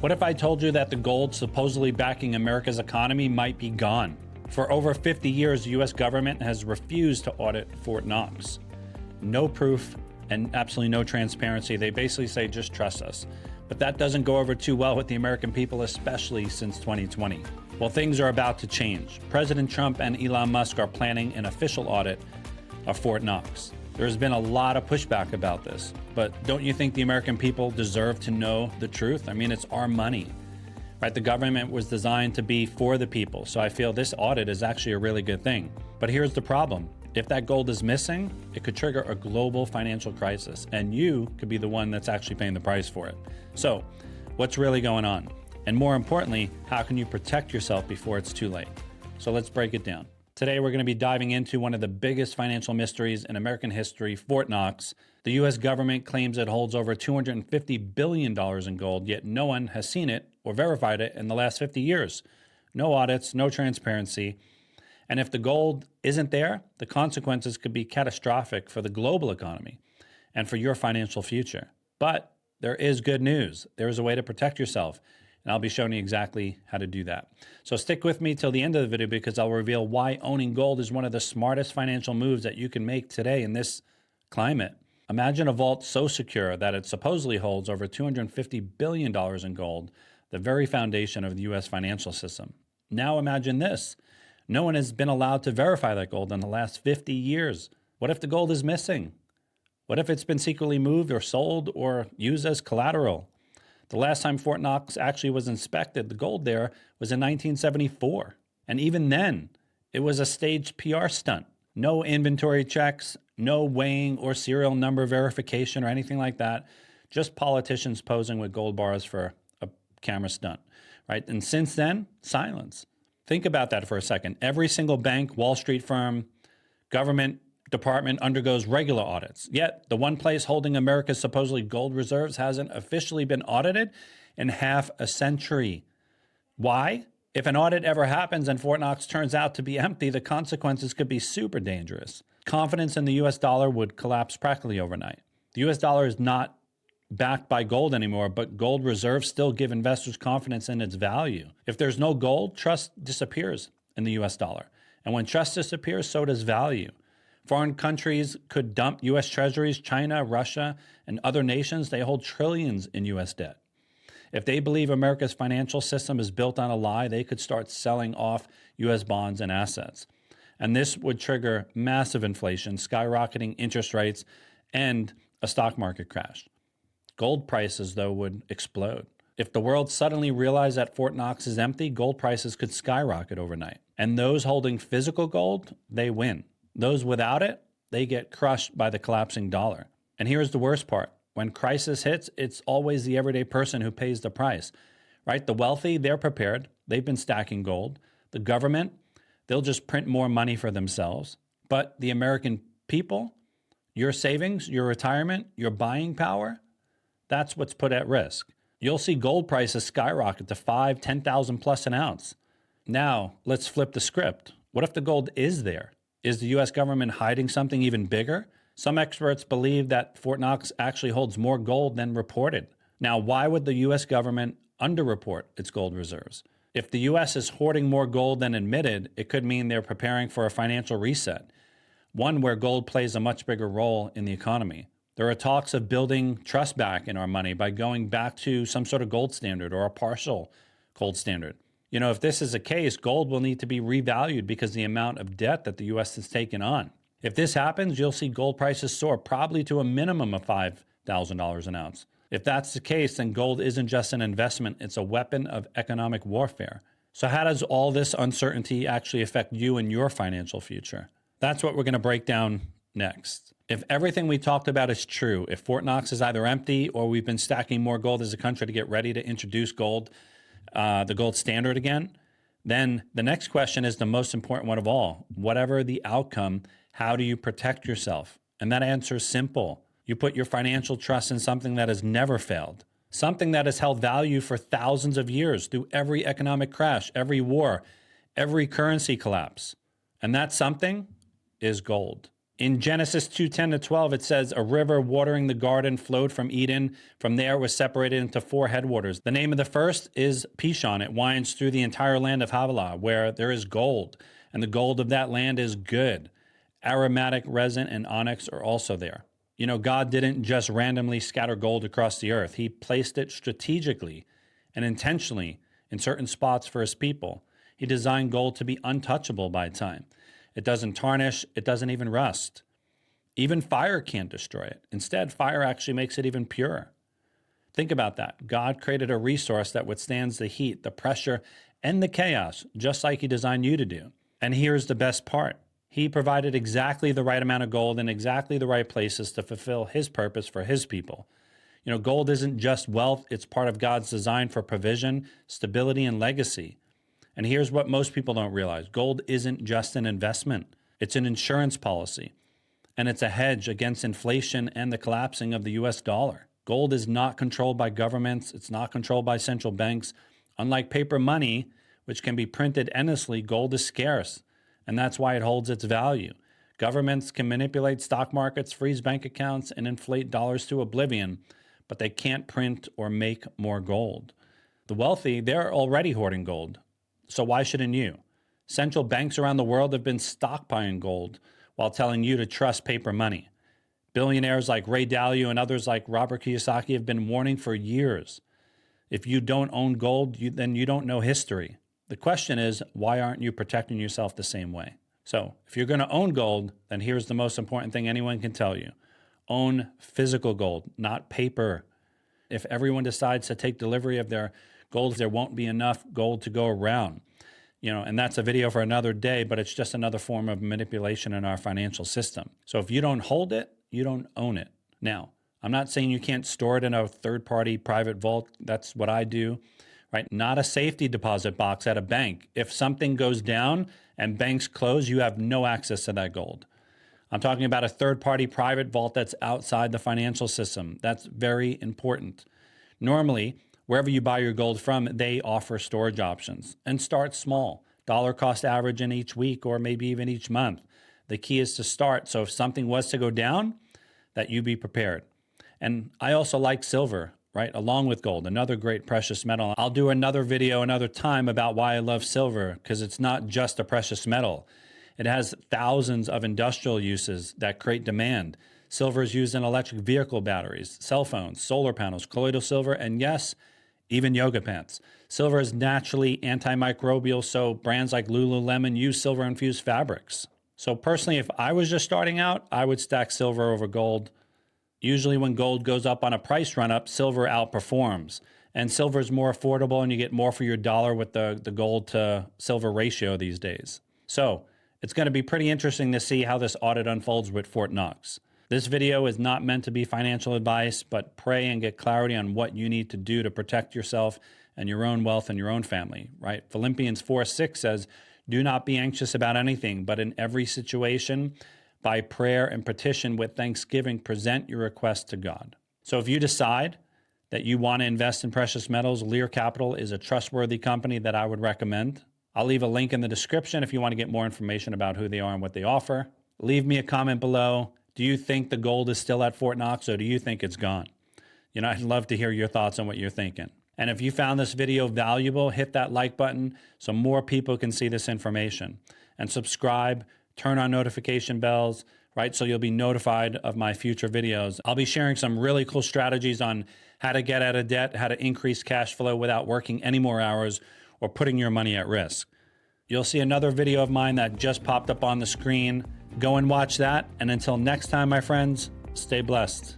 What if I told you that the gold supposedly backing America's economy might be gone? For over 50 years, the U.S. government has refused to audit Fort Knox. No proof and absolutely no transparency. They basically say, just trust us. But that doesn't go over too well with the American people, especially since 2020. Well, things are about to change. President Trump and Elon Musk are planning an official audit of Fort Knox. There's been a lot of pushback about this, but don't you think the American people deserve to know the truth? I mean, it's our money, right? The government was designed to be for the people, so I feel this audit is actually a really good thing. But here's the problem. If that gold is missing, it could trigger a global financial crisis, and you could be the one that's actually paying the price for it. So, what's really going on? And more importantly, how can you protect yourself before it's too late? So let's break it down. Today, we're going to be diving into one of the biggest financial mysteries in American history, Fort Knox. The U.S. government claims it holds over $250 billion in gold, yet no one has seen it or verified it in the last 50 years. No audits, no transparency. And if the gold isn't there, the consequences could be catastrophic for the global economy and for your financial future. But there is good news. There is a way to protect yourself. And I'll be showing you exactly how to do that. So stick with me till the end of the video because I'll reveal why owning gold is one of the smartest financial moves that you can make today in this climate. Imagine a vault so secure that it supposedly holds over $250 billion in gold, the very foundation of the U.S. financial system. Now imagine this. No one has been allowed to verify that gold in the last 50 years. What if the gold is missing? What if it's been secretly moved or sold or used as collateral? The last time Fort Knox actually was inspected, the gold there was in 1974. And even then, it was a staged PR stunt. No inventory checks, no weighing or serial number verification or anything like that. Just politicians posing with gold bars for a camera stunt, right? And since then, silence. Think about that for a second. Every single bank, Wall Street firm, government department undergoes regular audits. Yet, the one place holding America's supposedly gold reserves hasn't officially been audited in half a century. Why? If an audit ever happens and Fort Knox turns out to be empty, the consequences could be super dangerous. Confidence in the U.S. dollar would collapse practically overnight. The U.S. dollar is not backed by gold anymore, but gold reserves still give investors confidence in its value. If there's no gold, trust disappears in the U.S. dollar. And when trust disappears, so does value. Foreign countries could dump U.S. treasuries. China, Russia, and other nations, they hold trillions in U.S. debt. If they believe America's financial system is built on a lie, they could start selling off U.S. bonds and assets. And this would trigger massive inflation, skyrocketing interest rates, and a stock market crash. Gold prices, though, would explode. If the world suddenly realized that Fort Knox is empty, gold prices could skyrocket overnight. And those holding physical gold, they win. Those without it, they get crushed by the collapsing dollar. And here's the worst part. When crisis hits, it's always the everyday person who pays the price, right? The wealthy, they're prepared. They've been stacking gold. The government, they'll just print more money for themselves. But the American people, your savings, your retirement, your buying power, that's what's put at risk. You'll see gold prices skyrocket to $5,000, $10,000 plus an ounce. Now, let's flip the script. What if the gold is there? Is the U.S. government hiding something even bigger? Some experts believe that Fort Knox actually holds more gold than reported. Now, why would the U.S. government underreport its gold reserves? If the U.S. is hoarding more gold than admitted, it could mean they're preparing for a financial reset, one where gold plays a much bigger role in the economy. There are talks of building trust back in our money by going back to some sort of gold standard or a partial gold standard. You know, if this is the case, gold will need to be revalued because of the amount of debt that the U.S. has taken on. If this happens, you'll see gold prices soar probably to a minimum of $5,000 an ounce. If that's the case, then gold isn't just an investment, it's a weapon of economic warfare. So how does all this uncertainty actually affect you and your financial future? That's what we're going to break down next. If everything we talked about is true, if Fort Knox is either empty or we've been stacking more gold as a country to get ready to introduce gold, the gold standard again, then the next question is the most important one of all. Whatever the outcome, how do you protect yourself? And that answer is simple. You put your financial trust in something that has never failed, something that has held value for thousands of years through every economic crash, every war, every currency collapse. And that something is gold. In Genesis 2:10 to 12, it says, a river watering the garden flowed from Eden. From there it was separated into 4 headwaters. The name of the first is Pishon. It winds through the entire land of Havilah, where there is gold, and the gold of that land is good. Aromatic resin and onyx are also there. You know, God didn't just randomly scatter gold across the earth. He placed it strategically and intentionally in certain spots for his people. He designed gold to be untouchable by time. It doesn't tarnish. It doesn't even rust. Even fire can't destroy it. Instead, fire actually makes it even purer. Think about that. God created a resource that withstands the heat, the pressure, and the chaos, just like he designed you to do. And here's the best part. He provided exactly the right amount of gold in exactly the right places to fulfill his purpose for his people. You know, gold isn't just wealth. It's part of God's design for provision, stability, and legacy. And here's what most people don't realize. Gold isn't just an investment. It's an insurance policy. And it's a hedge against inflation and the collapsing of the US dollar. Gold is not controlled by governments. It's not controlled by central banks. Unlike paper money, which can be printed endlessly, gold is scarce. And that's why it holds its value. Governments can manipulate stock markets, freeze bank accounts, and inflate dollars to oblivion, but they can't print or make more gold. The wealthy, they're already hoarding gold. So why shouldn't you? Central banks around the world have been stockpiling gold while telling you to trust paper money. Billionaires like Ray Dalio and others like Robert Kiyosaki have been warning for years. If you don't own gold, then you don't know history. The question is, why aren't you protecting yourself the same way? So if you're going to own gold, then here's the most important thing anyone can tell you. Own physical gold, not paper. If everyone decides to take delivery of their gold, there won't be enough gold to go around. You know, and that's a video for another day, but it's just another form of manipulation in our financial system. So if you don't hold it, you don't own it. Now, I'm not saying you can't store it in a third-party private vault. That's what I do, right? Not a safety deposit box at a bank. If something goes down and banks close, you have no access to that gold. I'm talking about a third-party private vault that's outside the financial system. That's very important. Normally, wherever you buy your gold from, they offer storage options. And start small. Dollar cost average in each week or maybe even each month. The key is to start. So if something was to go down, that you be prepared. And I also like silver, right? Along with gold, another great precious metal. I'll do another video another time about why I love silver, because it's not just a precious metal. It has thousands of industrial uses that create demand. Silver is used in electric vehicle batteries, cell phones, solar panels, colloidal silver, and yes, even yoga pants. Silver is naturally antimicrobial, so brands like Lululemon use silver-infused fabrics. So personally, if I was just starting out, I would stack silver over gold. Usually when gold goes up on a price run-up, silver outperforms. And silver is more affordable and you get more for your dollar with the gold to silver ratio these days. So it's going to be pretty interesting to see how this audit unfolds with Fort Knox. This video is not meant to be financial advice, but pray and get clarity on what you need to do to protect yourself and your own wealth and your own family, right? Philippians 4:6 says, do not be anxious about anything, but in every situation, by prayer and petition with thanksgiving, present your request to God. So if you decide that you want to invest in precious metals, Lear Capital is a trustworthy company that I would recommend. I'll leave a link in the description if you want to get more information about who they are and what they offer. Leave me a comment below. Do you think the gold is still at Fort Knox, or do you think it's gone? You know, I'd love to hear your thoughts on what you're thinking. And if you found this video valuable, hit that like button so more people can see this information. And subscribe, turn on notification bells, right? So you'll be notified of my future videos. I'll be sharing some really cool strategies on how to get out of debt, how to increase cash flow without working any more hours or putting your money at risk. You'll see another video of mine that just popped up on the screen. Go and watch that. And until next time, my friends, stay blessed.